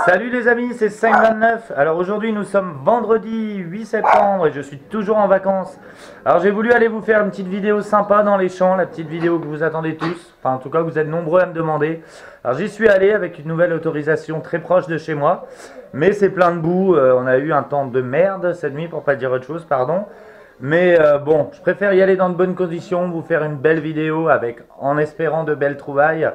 Salut les amis, c'est 529. Alors aujourd'hui nous sommes vendredi 8 septembre et je suis toujours en vacances. Alors j'ai voulu aller vous faire une petite vidéo sympa dans les champs, la petite vidéo que vous attendez tous. Enfin en tout cas vous êtes nombreux à me demander. Alors j'y suis allé avec une nouvelle autorisation très proche de chez moi. Mais c'est plein de boue, on a eu un temps de merde cette nuit pour pas dire autre chose, pardon. Mais bon, je préfère y aller dans de bonnes conditions, vous faire une belle vidéo avec, en espérant de belles trouvailles.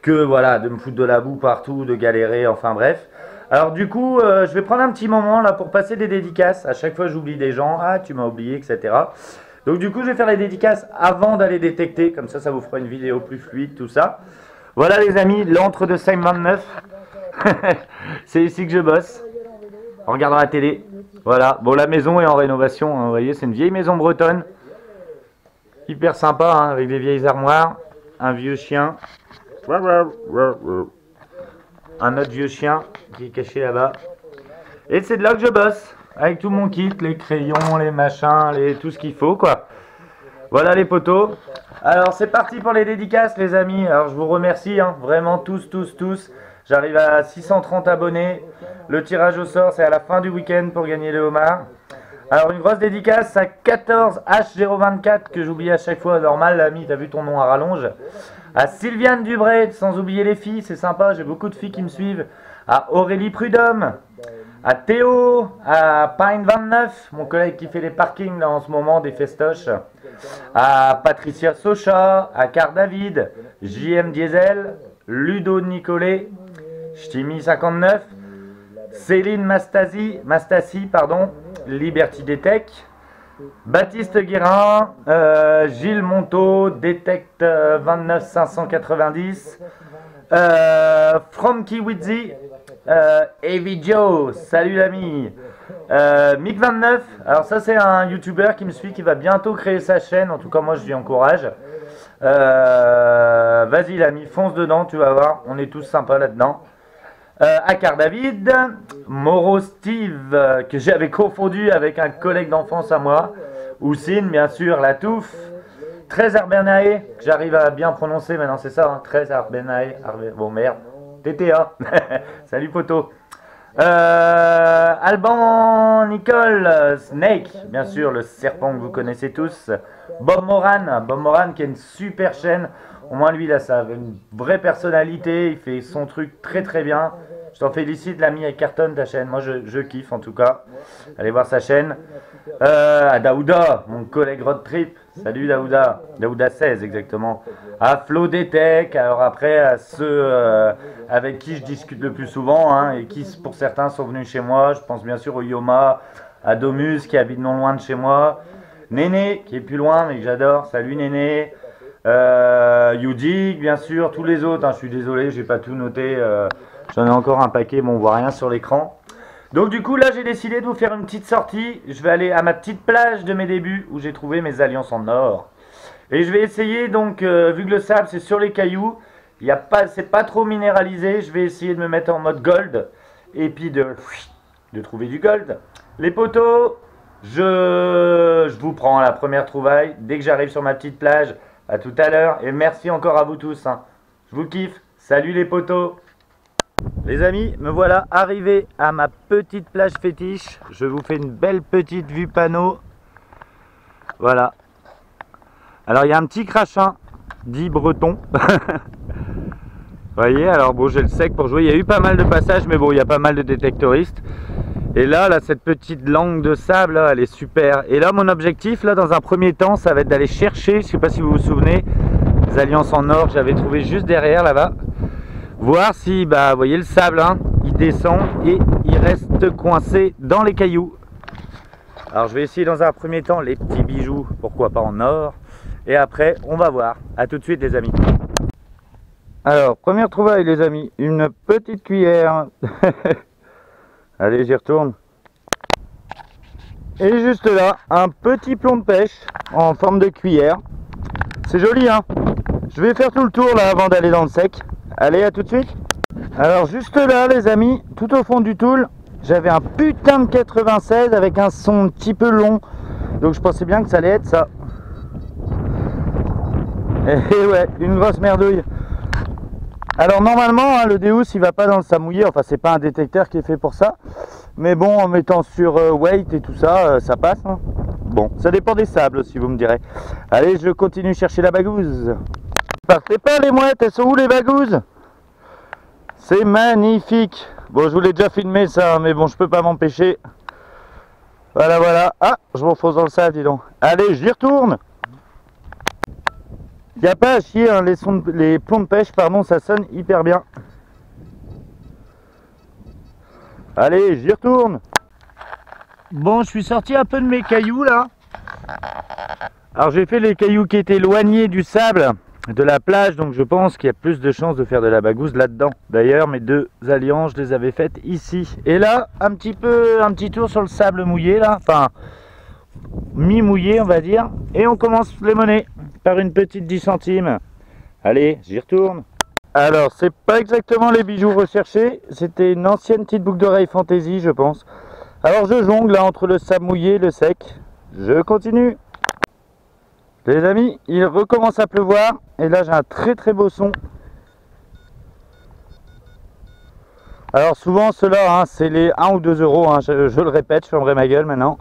Que voilà, de me foutre de la boue partout, de galérer, enfin bref. Alors du coup, je vais prendre un petit moment là pour passer des dédicaces. À chaque fois j'oublie des gens, ah tu m'as oublié, etc. Donc du coup je vais faire les dédicaces avant d'aller détecter, comme ça vous fera une vidéo plus fluide, tout ça. Voilà les amis, l'antre de 529. C'est ici que je bosse, en regardant la télé. Voilà, bon la maison est en rénovation, hein, vous voyez, c'est une vieille maison bretonne. Hyper sympa, hein, avec des vieilles armoires, un vieux chien. Un autre vieux chien qui est caché là-bas. Et c'est de là que je bosse. Avec tout mon kit, les crayons, les machins, tout ce qu'il faut quoi. Voilà les poteaux. Alors c'est parti pour les dédicaces les amis. Alors je vous remercie hein, vraiment tous. J'arrive à 630 abonnés. Le tirage au sort c'est à la fin du week-end pour gagner le homard. Alors une grosse dédicace à 14H024 que j'oublie à chaque fois. Normal l'ami, t'as vu ton nom à rallonge. À Sylviane Dubray, sans oublier les filles, c'est sympa, j'ai beaucoup de filles qui me suivent. À Aurélie Prudhomme, à Théo, à Pine29, mon collègue qui fait les parkings là en ce moment, des festoches. À Patricia Socha, à Car David, JM Diesel, Ludo Nicolet, Ch'timi59, Céline Mastassi, Liberty Detect, Baptiste Guérin, Gilles Monteau, Detect 29590, Frankie Wizzy, Heavy Joe, salut l'ami, Mick29, alors ça c'est un YouTuber qui me suit, qui va bientôt créer sa chaîne, en tout cas moi je lui encourage. Vas-y l'ami, fonce dedans, tu vas voir, on est tous sympas là-dedans. Akar David, Moro Steve, que j'avais confondu avec un collègue d'enfance à moi, Houssine, bien sûr, La Touffe, Trésor Bernae, que j'arrive à bien prononcer maintenant, c'est ça, hein, Trésor Bernae, bon merde, TTA, salut poto, Alban Nicole, Snake, bien sûr, le serpent que vous connaissez tous, Bob Moran qui a une super chaîne. Au moins lui là ça a une vraie personnalité, il fait son truc très bien. Je t'en félicite l'ami, elle cartonne ta chaîne, moi je kiffe en tout cas. Allez voir sa chaîne. À Daouda, mon collègue road trip, salut Daouda, Daouda 16 exactement. À Flo Detec, alors après à ceux avec qui je discute le plus souvent hein, et qui pour certains sont venus chez moi, je pense bien sûr au Yoma, à Domus qui habite non loin de chez moi. Néné qui est plus loin mais que j'adore, salut Néné. Yudig bien sûr, tous les autres, hein, je suis désolé, j'ai pas tout noté, j'en ai encore un paquet, bon on voit rien sur l'écran. Donc du coup là j'ai décidé de vous faire une petite sortie, je vais aller à ma petite plage de mes débuts où j'ai trouvé mes alliances en or. Et je vais essayer donc, vu que le sable c'est sur les cailloux, c'est pas trop minéralisé, je vais essayer de me mettre en mode gold et puis de trouver du gold. Les potos, je vous prends la première trouvaille dès que j'arrive sur ma petite plage. A tout à l'heure et merci encore à vous tous. Hein. Je vous kiffe. Salut les potos. Les amis, me voilà arrivé à ma petite plage fétiche. Je vous fais une belle petite vue panneau. Voilà. Alors il y a un petit crachin dit breton. Vous voyez, alors bon j'ai le sec pour jouer. Il y a eu pas mal de passages mais bon il y a pas mal de détectoristes. Et là, cette petite langue de sable, là, elle est super. Et là, mon objectif, là, dans un premier temps, ça va être d'aller chercher, je ne sais pas si vous vous souvenez, les alliances en or que j'avais trouvé juste derrière, là-bas. Voir si, bah, vous voyez le sable, hein, il descend et il reste coincé dans les cailloux. Alors, je vais essayer dans un premier temps les petits bijoux, pourquoi pas en or. Et après, on va voir. A tout de suite, les amis. Alors, première trouvaille, les amis, une petite cuillère. Allez, j'y retourne. Et juste là, un petit plomb de pêche en forme de cuillère. C'est joli, hein? Je vais faire tout le tour là avant d'aller dans le sec. Allez, à tout de suite. Alors, juste là, les amis, tout au fond du toul, j'avais un putain de 96 avec un son un petit peu long. Donc, je pensais bien que ça allait être ça. Et ouais, une grosse merdouille. Alors normalement hein, le Deus il va pas dans le sable mouillé, enfin c'est pas un détecteur qui est fait pour ça. Mais bon en mettant sur weight et tout ça, ça passe hein. Bon, ça dépend des sables aussi vous me direz. Allez je continue chercher la bagouze. Partez pas les mouettes, elles sont où les bagouzes? C'est magnifique. Bon je vous l'ai déjà filmé ça, mais bon je peux pas m'empêcher. Voilà voilà. Ah je m'enfonce dans le sable dis donc. Allez j'y retourne. Il n'y a pas à chier, hein, les plombs de pêche, pardon, ça sonne hyper bien. Allez, j'y retourne. Bon, je suis sorti un peu de mes cailloux là. Alors j'ai fait les cailloux qui étaient éloignés du sable, de la plage, donc je pense qu'il y a plus de chances de faire de la bagouze là-dedans. D'ailleurs, mes deux alliances, je les avais faites ici. Et là, un petit tour sur le sable mouillé là, enfin mi-mouillé on va dire. Et on commence les monnaies par une petite 10 centimes. Allez, j'y retourne. Alors, c'est pas exactement les bijoux recherchés, c'était une ancienne petite boucle d'oreille fantaisie, je pense. Alors, je jongle là entre le sable mouillé et le sec. Je continue. Les amis, il recommence à pleuvoir et là j'ai un très beau son. Alors souvent ceux-là, hein, c'est les 1 ou 2 euros, hein, je le répète, je fermerai ma gueule maintenant.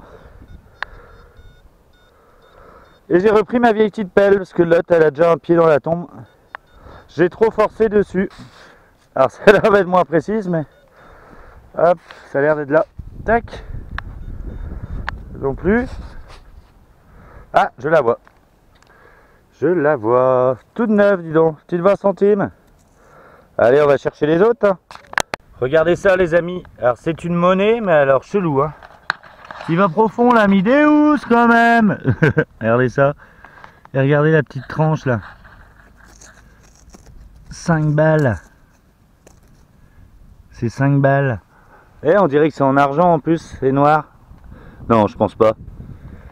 Et j'ai repris ma vieille petite pelle parce que l'autre elle a déjà un pied dans la tombe. J'ai trop forcé dessus. Alors celle-là va être moins précise mais... Hop, ça a l'air d'être là. Tac. Non plus. Ah, je la vois. Je la vois. Toute neuve, dis donc. Petite 20 centimes. Allez, on va chercher les autres. Hein. Regardez ça les amis. Alors c'est une monnaie mais alors chelou hein. Il va profond là, mi Deus quand même. Regardez ça. Et regardez la petite tranche là. 5 balles. C'est 5 balles. Et on dirait que c'est en argent en plus, c'est noir. Non, je pense pas.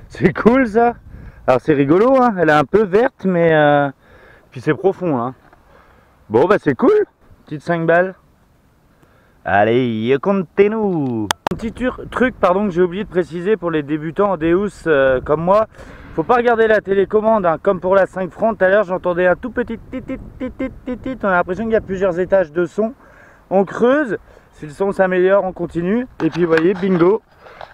C'est cool ça. Alors c'est rigolo, hein. Elle est un peu verte, mais puis c'est profond. Hein. Bon bah c'est cool. Petite 5 balles. Allez, continue. Un petit truc pardon, que j'ai oublié de préciser pour les débutants en Deus comme moi. Faut pas regarder la télécommande, hein. Comme pour la 5 francs tout à l'heure, j'entendais un tout petit tit. On a l'impression qu'il y a plusieurs étages de son. On creuse, si le son s'améliore, on continue. Et puis vous voyez, bingo.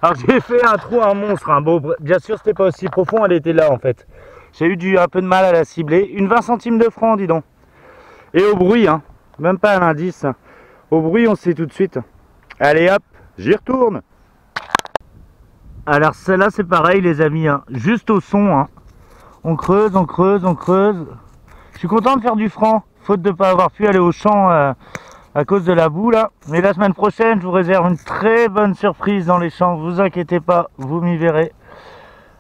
Alors j'ai fait un trou à un monstre. Hein. Bon, bien sûr, c'était pas aussi profond, elle était là en fait. J'ai eu un peu de mal à la cibler. Une 20 centimes de francs, dis donc. Et au bruit, hein. Même pas un indice. Au bruit, on sait tout de suite. Allez hop, j'y retourne. Alors celle-là c'est pareil les amis, hein. Juste au son, hein. On creuse, on creuse, on creuse. Je suis content de faire du franc, faute de ne pas avoir pu aller au champ à cause de la boue là. Mais la semaine prochaine je vous réserve une très bonne surprise dans les champs, vous inquiétez pas, vous m'y verrez.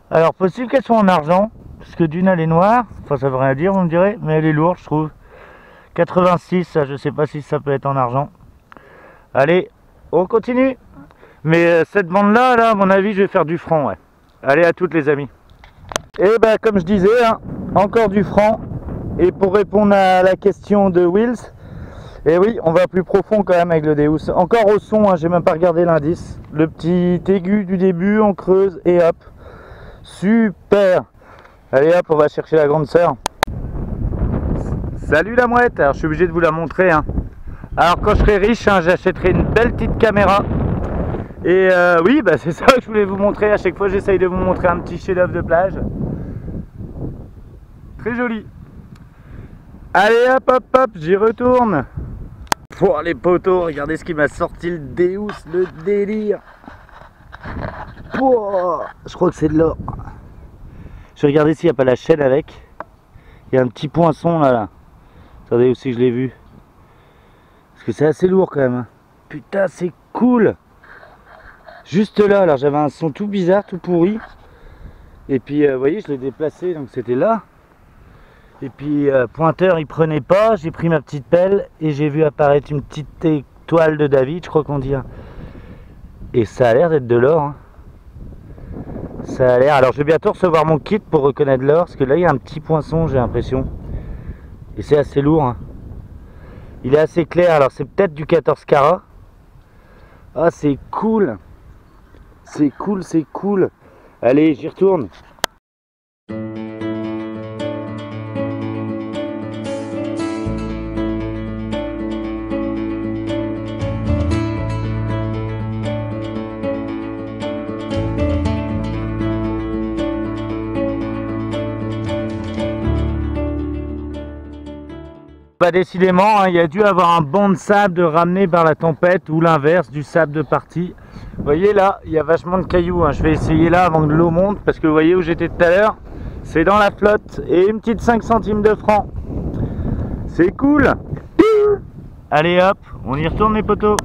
Alors possible qu'elle soit en argent, parce que d'une elle est noire, enfin ça veut rien dire vous me direz, mais elle est lourde je trouve. 86, ça je sais pas si ça peut être en argent. Allez, on continue. Mais cette bande-là, à mon avis, je vais faire du franc, ouais. Allez, à toutes les amis. Et ben, comme je disais, hein, encore du franc. Et pour répondre à la question de Wills, et oui, on va plus profond quand même avec le Deus. Encore au son, hein, j'ai même pas regardé l'indice. Le petit aigu du début, on creuse et hop. Super. Allez hop, on va chercher la grande sœur. Salut la mouette. Alors, je suis obligé de vous la montrer. Hein. Alors, quand je serai riche, hein, j'achèterai une belle petite caméra. Et oui, bah c'est ça que je voulais vous montrer. À chaque fois, j'essaye de vous montrer un petit chef-d'œuvre de plage. Très joli. Allez, hop, hop, hop, j'y retourne. Pour les poteaux, regardez ce qui m'a sorti le Deus, le délire. Oh, je crois que c'est de l'or. Je vais regarder s'il n'y a pas la chaîne avec. Il y a un petit poinçon là. Attendez aussi, je l'ai vu. Parce que c'est assez lourd quand même. Hein. Putain, c'est cool. Juste là, alors j'avais un son tout bizarre, tout pourri. Et puis, vous voyez, je l'ai déplacé, donc c'était là. Et puis, pointeur, il prenait pas. J'ai pris ma petite pelle et j'ai vu apparaître une petite étoile de David, je crois qu'on dit. Et ça a l'air d'être de l'or. Hein. Ça a l'air. Alors, je vais bientôt recevoir mon kit pour reconnaître l'or, parce que là, il y a un petit poinçon, j'ai l'impression. Et c'est assez lourd. Hein. Il est assez clair. Alors, c'est peut-être du 14 carats. Ah, c'est cool. C'est cool, c'est cool. Allez, j'y retourne. bah décidément, hein, il y a dû avoir un banc de sable ramené par la tempête ou l'inverse, du sable de partie. Vous voyez là, il y a vachement de cailloux, hein. Je vais essayer là avant que l'eau monte, parce que vous voyez où j'étais tout à l'heure, c'est dans la flotte, et une petite 5 centimes de francs. C'est cool. Allez hop, on y retourne les poteaux.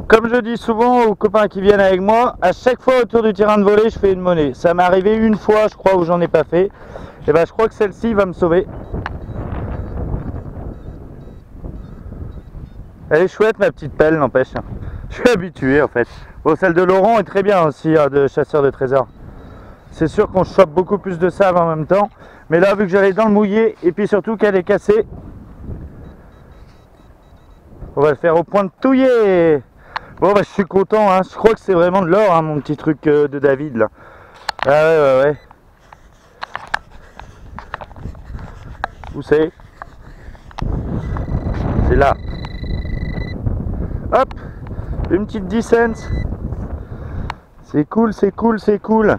Comme je dis souvent aux copains qui viennent avec moi, à chaque fois autour du terrain de volley, je fais une monnaie. Ça m'est arrivé une fois, je crois, où j'en ai pas fait. Et ben je crois que celle-ci va me sauver. Elle est chouette ma petite pelle, n'empêche. Je suis habitué en fait. Bon, celle de Laurent est très bien aussi, hein, de chasseur de trésors. C'est sûr qu'on chope beaucoup plus de sable en même temps. Mais là, vu que j'allais dans le mouillé, et puis surtout qu'elle est cassée, on va le faire au point de touiller. Bon bah je suis content, hein. Je crois que c'est vraiment de l'or, hein, mon petit truc de David là. Ah ouais. Où c'est? C'est là. Hop, une petite 10 cents. C'est cool, c'est cool, c'est cool.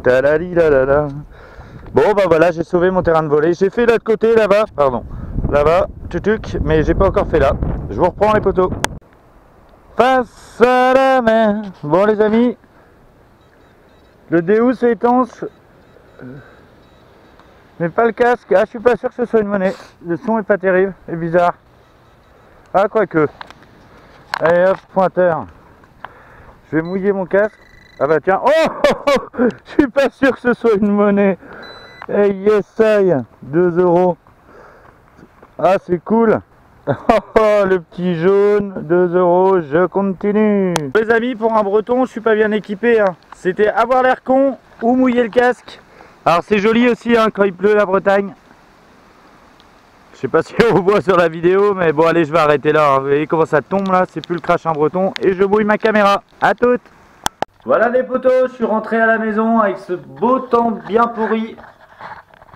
Talali la la la. Bon bah voilà, j'ai sauvé mon terrain de volley. J'ai fait l'autre côté là-bas, pardon. Là-bas, tutuc, mais j'ai pas encore fait là. Je vous reprends les poteaux. Face à la mer. Bon les amis, le Deus est étanche, mais pas le casque. Ah, je suis pas sûr que ce soit une monnaie. Le son est pas terrible, est bizarre. Ah, quoique. Allez hop, pointeur. Je vais mouiller mon casque. Ah bah tiens, oh, je suis pas sûr que ce soit une monnaie. Hey, yes, I, 2 €. Ah, c'est cool. Oh, le petit jaune, 2 €, je continue. Les amis, pour un breton, je suis pas bien équipé, hein. C'était avoir l'air con ou mouiller le casque. Alors c'est joli aussi, hein, quand il pleut la Bretagne. Je sais pas si on voit sur la vidéo, mais bon allez, je vais arrêter là, hein. Vous voyez comment ça tombe là, c'est plus le crash en breton. Et je bouille ma caméra, à toutes. Voilà les potos, je suis rentré à la maison avec ce beau temps bien pourri.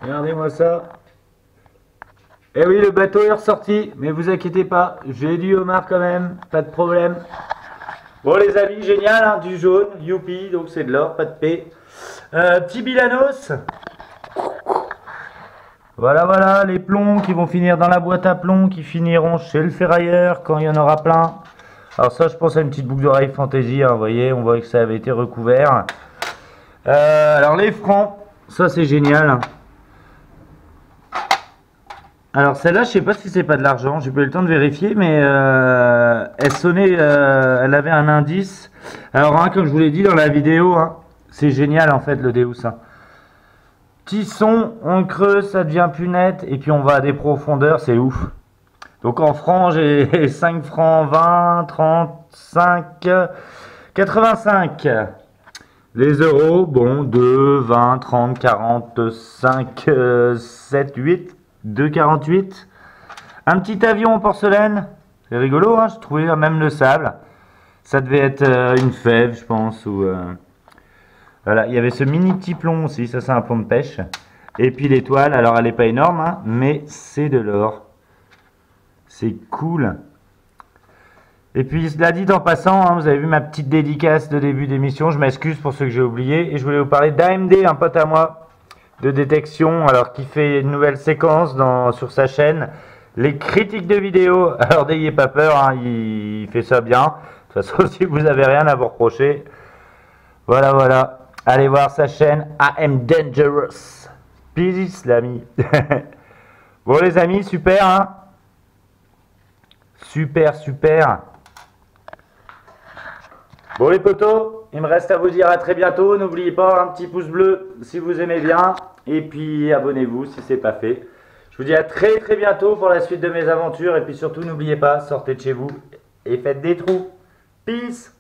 Regardez-moi ça. Et oui, le bateau est ressorti, mais vous inquiétez pas, j'ai du homard quand même, pas de problème. Bon les amis, génial, hein, du jaune, youpi, donc c'est de l'or, pas de paix. Petit bilanos. Voilà, les plombs qui vont finir dans la boîte à plombs, qui finiront chez le ferrailleur quand il y en aura plein. Alors ça, je pense à une petite boucle d'oreille fantaisie, hein, vous voyez, on voit que ça avait été recouvert. Alors les francs, ça c'est génial. Alors celle-là, je sais pas si c'est pas de l'argent, j'ai pas eu le temps de vérifier, mais elle sonnait, elle avait un indice. Alors hein, comme je vous l'ai dit dans la vidéo, hein, c'est génial en fait le Deus. Hein. Petit son, on creuse, ça devient plus net, et puis on va à des profondeurs, c'est ouf. Donc en francs, j'ai 5 francs, 20, 35, 85. Les euros, bon, 2, 20, 30, 40, 5, 7, 8, 2,48. Un petit avion en porcelaine, c'est rigolo, hein, je trouvais même le sable. Ça devait être une fève, je pense, ou... Voilà, il y avait ce mini petit plomb aussi, ça c'est un plomb de pêche. Et puis l'étoile, alors elle n'est pas énorme, hein, mais c'est de l'or. C'est cool. Et puis, cela dit en passant, hein, vous avez vu ma petite dédicace de début d'émission. Je m'excuse pour ceux que j'ai oubliés. Et je voulais vous parler d'AMD, un pote à moi de détection, alors qui fait une nouvelle séquence sur sa chaîne. Les critiques de vidéos. Alors n'ayez pas peur, hein, il fait ça bien. De toute façon, si vous n'avez rien à vous reprocher, voilà. Allez voir sa chaîne I Am Dangerous. Peace, l'ami. Bon les amis, super, hein. Super. Bon les potos, il me reste à vous dire à très bientôt. N'oubliez pas un petit pouce bleu si vous aimez bien. Et puis abonnez-vous si ce n'est pas fait. Je vous dis à très bientôt pour la suite de mes aventures. Et puis surtout n'oubliez pas, sortez de chez vous et faites des trous. Peace.